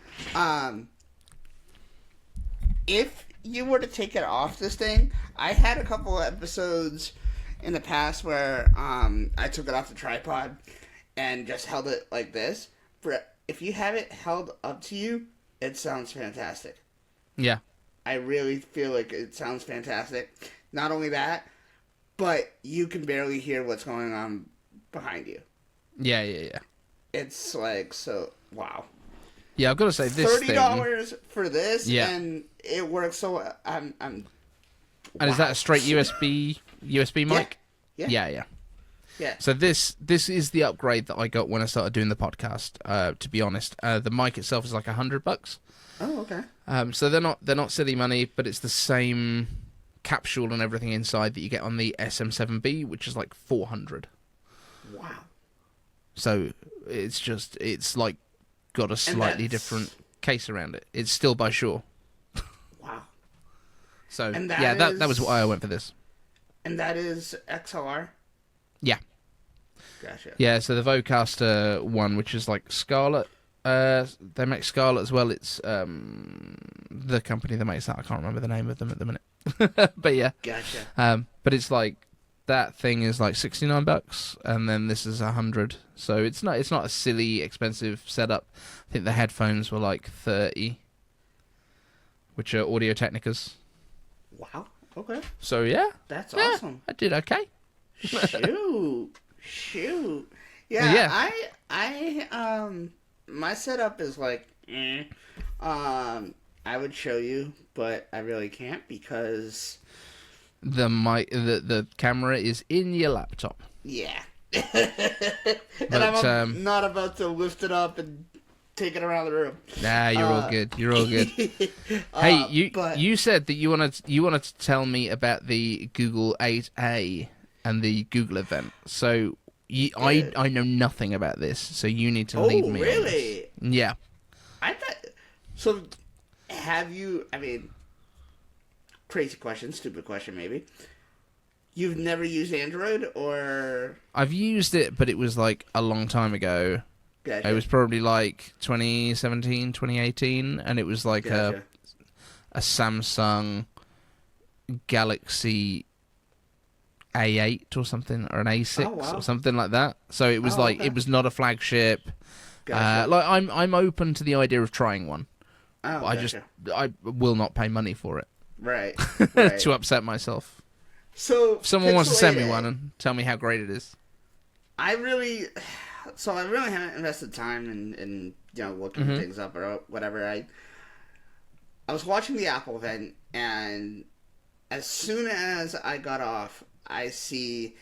if you were to take it off this thing, I had a couple of episodes in the past where I took it off the tripod and just held it like this. Bruh, if you have it held up to you, it sounds fantastic. Yeah. I really feel like it sounds fantastic. Not only that, but you can barely hear what's going on behind you. Yeah. It's like, so, wow. Yeah, I've got to say, this $30 for this, and it works so, And is that a straight USB mic? Yeah. So this is the upgrade that I got when I started doing the podcast, to be honest. The mic itself is like $100. Oh, okay. So they're not silly money, but it's the same capsule and everything inside that you get on the SM7B, which is like 400. Wow. So it's like got a slightly different case around it. It's still by Shure. Wow. So that was why I went for this. And that is XLR? Yeah. Gotcha. Yeah, so the Vocaster one, which is like Scarlett, they make Scarlett as well. It's the company that makes that. I can't remember the name of them at the minute. But yeah. Gotcha. But it's like that thing is like $69, and then this is 100. So it's not a silly expensive setup. I think the headphones were like 30, which are Audio Technicas. Wow. Okay. So yeah, that's awesome. I did okay. Shoot. Yeah. My setup is like, I would show you, but I really can't because the camera is in your laptop. Yeah. And I'm not about to lift it up and take it around the room. Nah, you're all good. You're all good. Hey, you said that you wanted to tell me about the Google 8A and the Google event. So I know nothing about this, so you need to lead me. Oh, really? On this. Yeah. I thought so. Have you? I mean, crazy question, stupid question, maybe. You've never used Android, or? I've used it, but it was like a long time ago. Gotcha. It was probably like 2017, 2018, and it was like a Samsung Galaxy A8 or something, or an A6 or something like that. So it was it was not a flagship. Gotcha. Like I'm open to the idea of trying one. Oh, gotcha. I will not pay money for it. Right. To upset myself. So if someone wants to send me one and tell me how great it is. I really haven't invested time in looking things up or whatever. I was watching the Apple event, and as soon as I got off, I see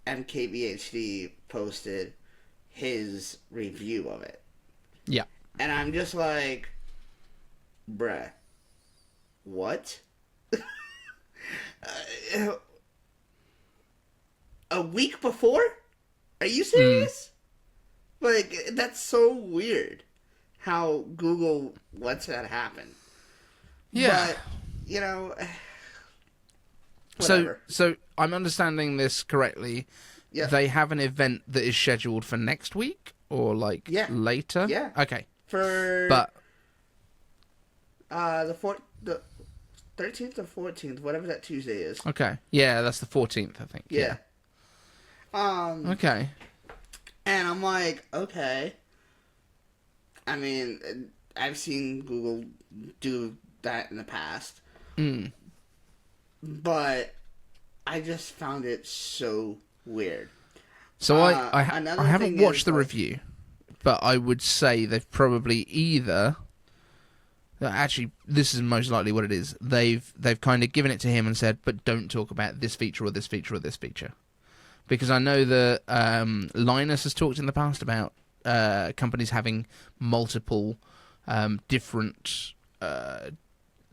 MKBHD posted his review of it. Yeah. And I'm just like, bruh, what? A week before? Are you serious? Like, that's so weird how Google lets that happen. Yeah. But, whatever. So I'm understanding this correctly. Yeah. They have an event that is scheduled for next week or later? Yeah. Okay. But the 13th or 14th, whatever that Tuesday is. Okay. Yeah, that's the 14th, I think. Yeah. Okay. And I'm like, okay. I mean, I've seen Google do that in the past. But I just found it so weird. So I haven't watched the review, but I would say they've probably either... Actually, this is most likely what it is. They've kind of given it to him and said, but don't talk about this feature or this feature or this feature. Because I know that Linus has talked in the past about companies having multiple different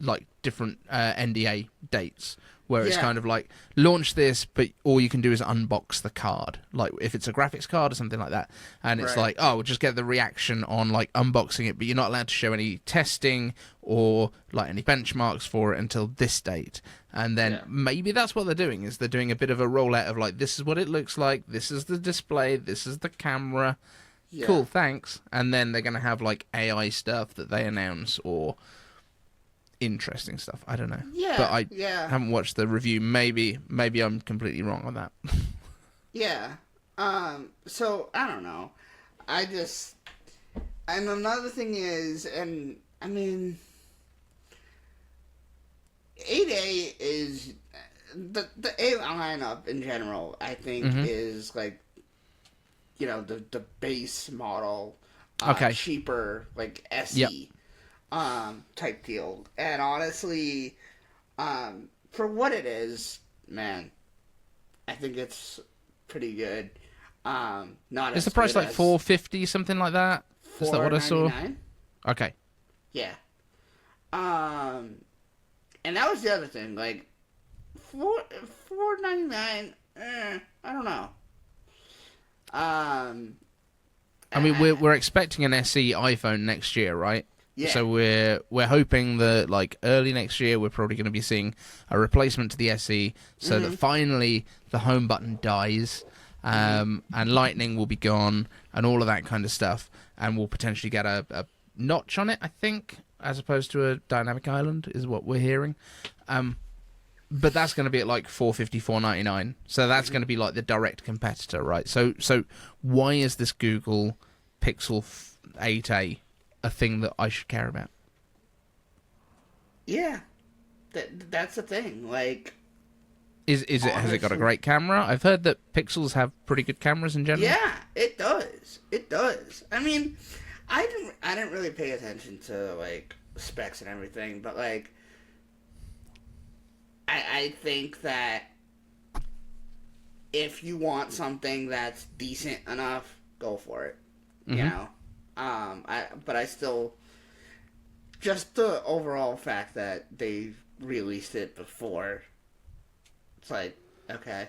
NDA dates, where it's kind of like, launch this, but all you can do is unbox the card. Like, if it's a graphics card or something like that. And it's like, we'll just get the reaction on, like, unboxing it, but you're not allowed to show any testing or, like, any benchmarks for it until this date. And then maybe that's what they're doing, is they're doing a bit of a rollout of, like, this is what it looks like, this is the display, this is the camera. Yeah. Cool, thanks. And then they're going to have, like, AI stuff that they announce, or... interesting stuff. I don't know. Yeah. But I haven't watched the review. Maybe I'm completely wrong on that. Yeah. So I don't know. And another thing is, and I mean, 8A is the A lineup in general. I think is like, the base model, cheaper, like SE. Yep. Type deal. And honestly, for what it is, man, I think it's pretty good. Not is the price like $450, something like that? Is that what I saw? Okay. Yeah. And that was the other thing. Like, $4.99. I don't know. I mean, we're expecting an SE iPhone next year, right? Yeah. So we're hoping that like early next year we're probably going to be seeing a replacement to the SE, so that finally the home button dies, and Lightning will be gone, and all of that kind of stuff, and we'll potentially get a notch on it, I think, as opposed to a dynamic island, is what we're hearing. But that's going to be at like $450, $499. So that's going to be like the direct competitor, right? So why is this Google Pixel 8a a thing that I should care about? Yeah, that's the thing. Like, Honestly, has it got a great camera? I've heard that Pixels have pretty good cameras in general. Yeah, it does. It does. I mean, I didn't really pay attention to like specs and everything, but like, I think that if you want something that's decent enough, go for it. You know, but I still, just the overall fact that they released it before, it's like, okay,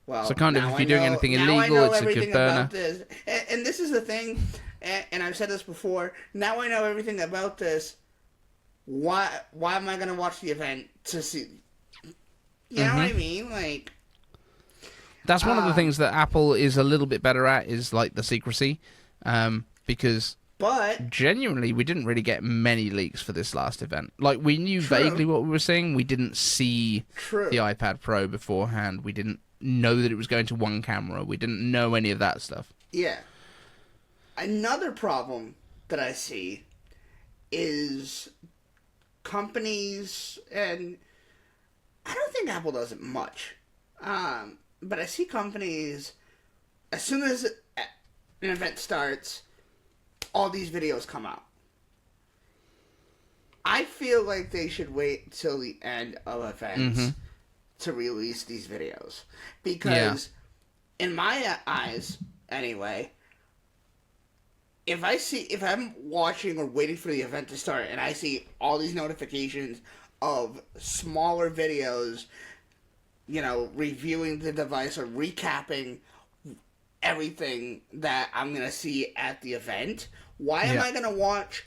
well, so kind of if you're doing anything illegal, it's a good burner. This. And this is the thing, and I've said this before. Now I know everything about this. Why am I gonna watch the event to see? You know what I mean? Like, that's one of the things that Apple is a little bit better at, is like the secrecy, because. But genuinely, we didn't really get many leaks for this last event. Like, we knew vaguely what we were seeing. We didn't see the iPad Pro beforehand. We didn't know that it was going to one camera. We didn't know any of that stuff. Yeah. Another problem that I see is companies, and I don't think Apple does it much, but I see companies, as soon as an event starts, all these videos come out. I feel like they should wait till the end of events to release these videos. Because, in my eyes, anyway, if I'm watching or waiting for the event to start and I see all these notifications of smaller videos, you know, reviewing the device or recapping everything that I'm going to see at the event, why am I going to watch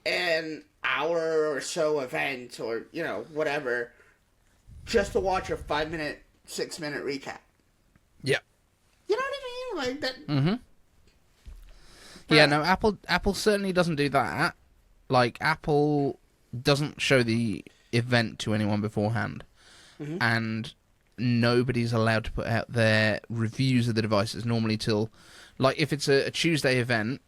an hour or so event or, you know, whatever, just to watch a 5-minute, 6-minute recap? Yeah. You know what I mean? Like that. Mm-hmm. Yeah, no, Apple certainly doesn't do that. Like, Apple doesn't show the event to anyone beforehand. And nobody's allowed to put out their reviews of the devices normally till, like, if it's a Tuesday event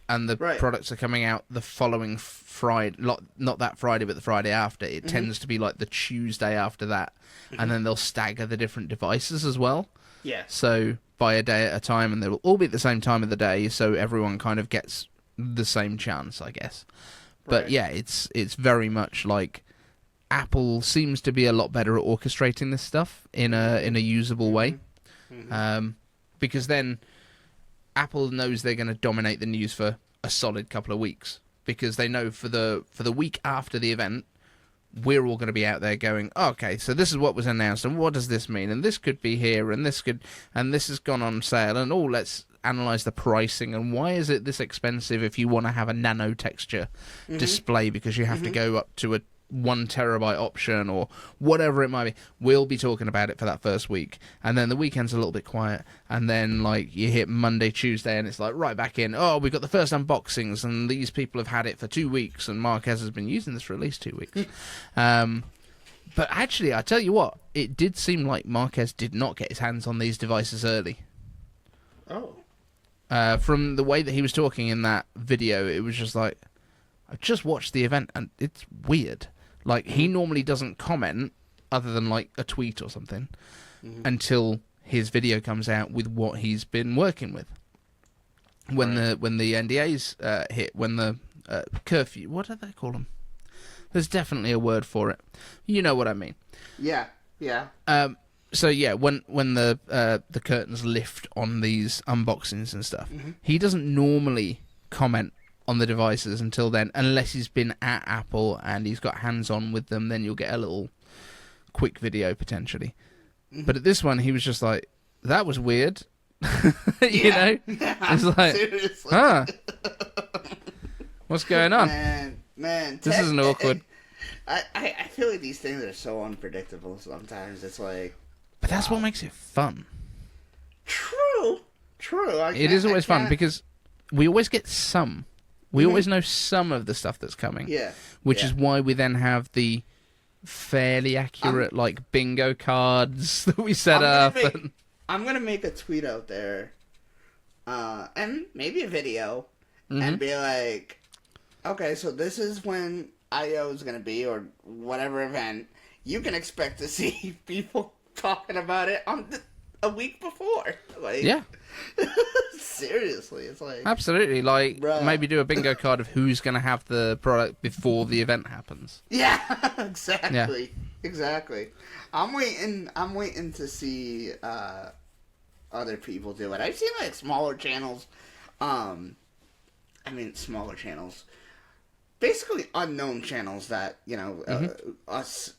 and the products are coming out the following Friday, not that Friday but the Friday after, it tends to be like the Tuesday after that, and then they'll stagger the different devices as well. Yeah. So by a day at a time, and they'll all be at the same time of the day, so everyone kind of gets the same chance, I guess. But yeah, it's very much like Apple seems to be a lot better at orchestrating this stuff in a usable way, because then Apple knows they're going to dominate the news for a solid couple of weeks, because they know for the week after the event, we're all going to be out there going, oh, okay, so this is what was announced, and what does this mean, and this could be here, and this has gone on sale, and let's analyze the pricing, and why is it this expensive if you want to have a nano texture display, because you have to go up to a 1 terabyte option or whatever it might be. We'll be talking about it for that first week, and then the weekend's a little bit quiet, and then like you hit Monday, Tuesday, and it's like right back in. Oh, we've got the first unboxings, and these people have had it for 2 weeks, and Marquez has been using this for at least 2 weeks. But actually, I tell you what, it did seem like Marquez did not get his hands on these devices early. From the way that he was talking in that video, it was just like, I just watched the event, and it's weird. Like, he normally doesn't comment, other than, like, a tweet or something, until his video comes out with what he's been working with. When the NDAs hit, when the curfew... What do they call them? There's definitely a word for it. You know what I mean. Yeah. So, yeah, when the curtains lift on these unboxings and stuff, he doesn't normally comment on the devices until then, unless he's been at Apple and he's got hands-on with them. Then you'll get a little quick video potentially. But at this one, he was just like, "That was weird," you know. It's like, seriously. huh? What's going on? Man, this isn't awkward. I feel like these things are so unpredictable sometimes. It's like, but that's what makes it fun. True. It is always fun because we always get some. We always know some of the stuff that's coming. Yeah. Which is why we then have the fairly accurate like bingo cards that we set up. I'm gonna make a tweet out there, and maybe a video, and be like, okay, so this is when I/O is gonna be, or whatever event. You can expect to see people talking about it on a week before. Like, yeah. Seriously, it's like absolutely, like, bruh. Maybe do a bingo card of who's going to have the product before the event happens. Yeah, exactly. I'm waiting to see other people do it. I've seen like smaller channels, smaller channels, basically unknown channels that us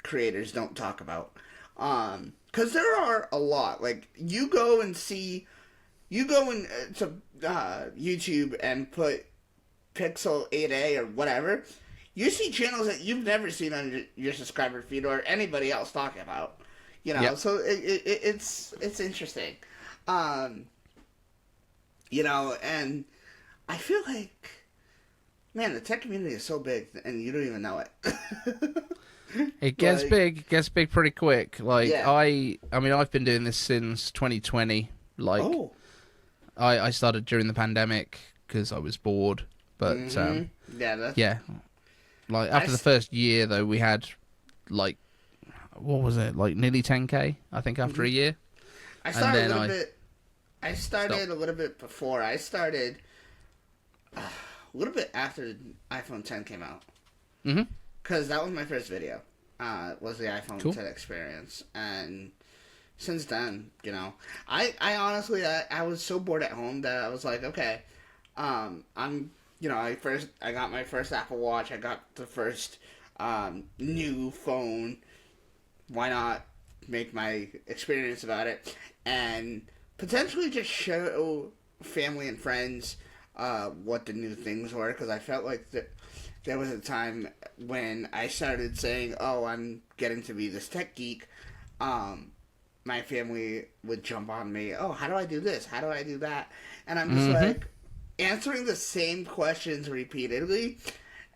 creators don't talk about. Because there are a lot. Like, you go into YouTube and put Pixel 8a or whatever, you see channels that you've never seen on your subscriber feed or anybody else talking about. You know, so it's interesting. And I feel like, man, the tech community is so big and you don't even know it. It gets big. It gets big pretty quick. Like, I've been doing this since 2020. Like, I started during the pandemic because I was bored. But like after the first year, though, we had like, what was it? Like nearly 10K, I think, after a year. I started I started a little bit before. I started a little bit after iPhone 10 came out. Because that was my first video, was the iPhone 10 experience. And since then, I honestly, I was so bored at home that I was like, okay, I got my first Apple Watch. I got the first new phone. Why not make my experience about it? And potentially just show family and friends what the new things were. Because I felt like there was a time when I started saying, oh, I'm getting to be this tech geek, my family would jump on me, oh, how do I do this? How do I do that? And I'm just like, answering the same questions repeatedly.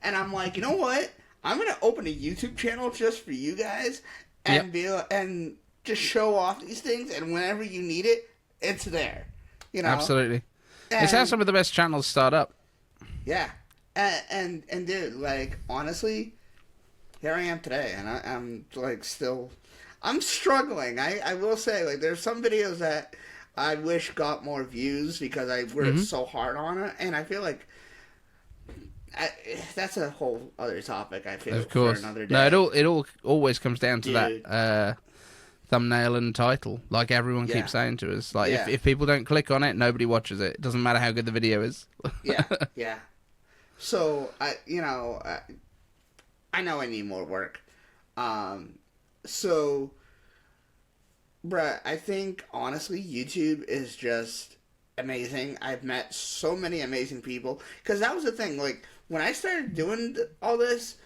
And I'm like, you know what? I'm going to open a YouTube channel just for you guys and and just show off these things. And whenever you need it, it's there. Absolutely. It's how some of the best channels start up. Yeah. And dude, like, honestly, here I am today, and I'm like I'm struggling. I will say, like, there's some videos that I wish got more views because I worked so hard on it, and I feel like that's a whole other topic. I feel, of course, for another day. No, it all always comes down to that thumbnail and title, like everyone keeps saying to us. Like, if people don't click on it, nobody watches it. It doesn't matter how good the video is. Yeah. So, I know I need more work. So, bruh, I think, honestly, YouTube is just amazing. I've met so many amazing people. Because that was the thing, like, when I started doing all this,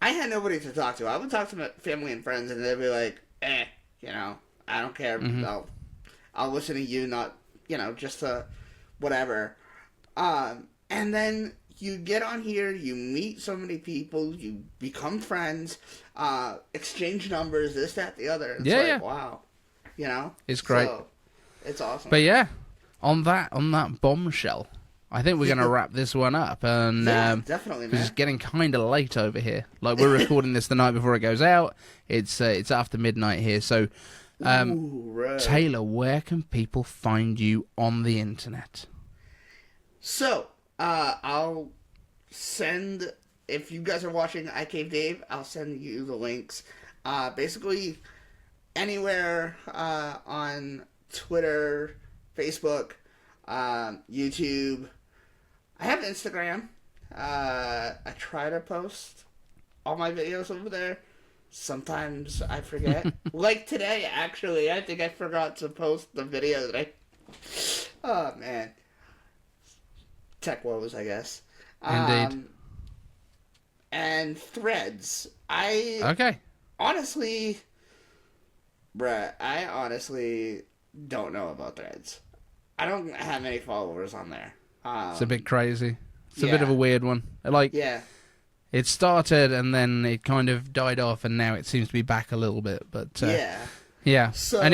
I had nobody to talk to. I would talk to my family and friends, and they'd be like, I don't care. I'll listen to you, not, just whatever. And then you get on here, you meet so many people, you become friends, exchange numbers, this, that, the other. It's wow. It's great. So, it's awesome. But on that bombshell, I think we're going to wrap this one up. And definitely, man. It's getting kind of late over here. Like, we're recording this the night before it goes out. It's after midnight here. So, Taylor, where can people find you on the internet? So, I'll send, if you guys are watching iCaveDave, I'll send you the links. Basically, anywhere on Twitter, Facebook, YouTube. I have Instagram. I try to post all my videos over there. sometimes I forget. Like today, actually, I think I forgot to post the video that I... Oh, man. Tech woes, I guess. Indeed. And Threads. Okay. Honestly don't know about Threads. I don't have any followers on there. It's a bit crazy. It's a bit of a weird one. Like, it started and then it kind of died off, and now it seems to be back a little bit. But yeah. So, and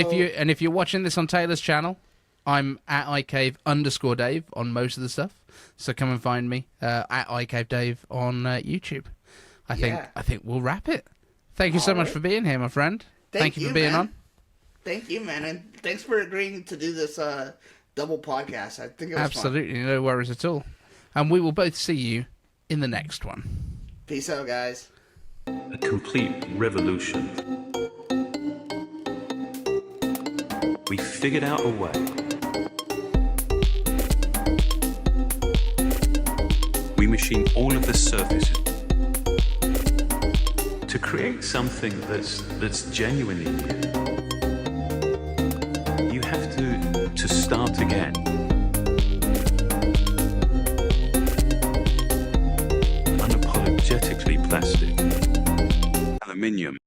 if you're watching this on Taylor's channel, I'm at iCaveDave on most of the stuff. So come and find me at iCaveDave on YouTube. I think we'll wrap it. Thank you so much for being here, my friend. Thank you for being on. Thank you, man, and thanks for agreeing to do this double podcast. I think it was absolutely fun. No worries at all. And we will both see you in the next one. Peace out, guys. A complete revolution. We figured out a way. We machine all of the surfaces to create something that's genuinely new. You have to start again. Unapologetically plastic. Aluminium.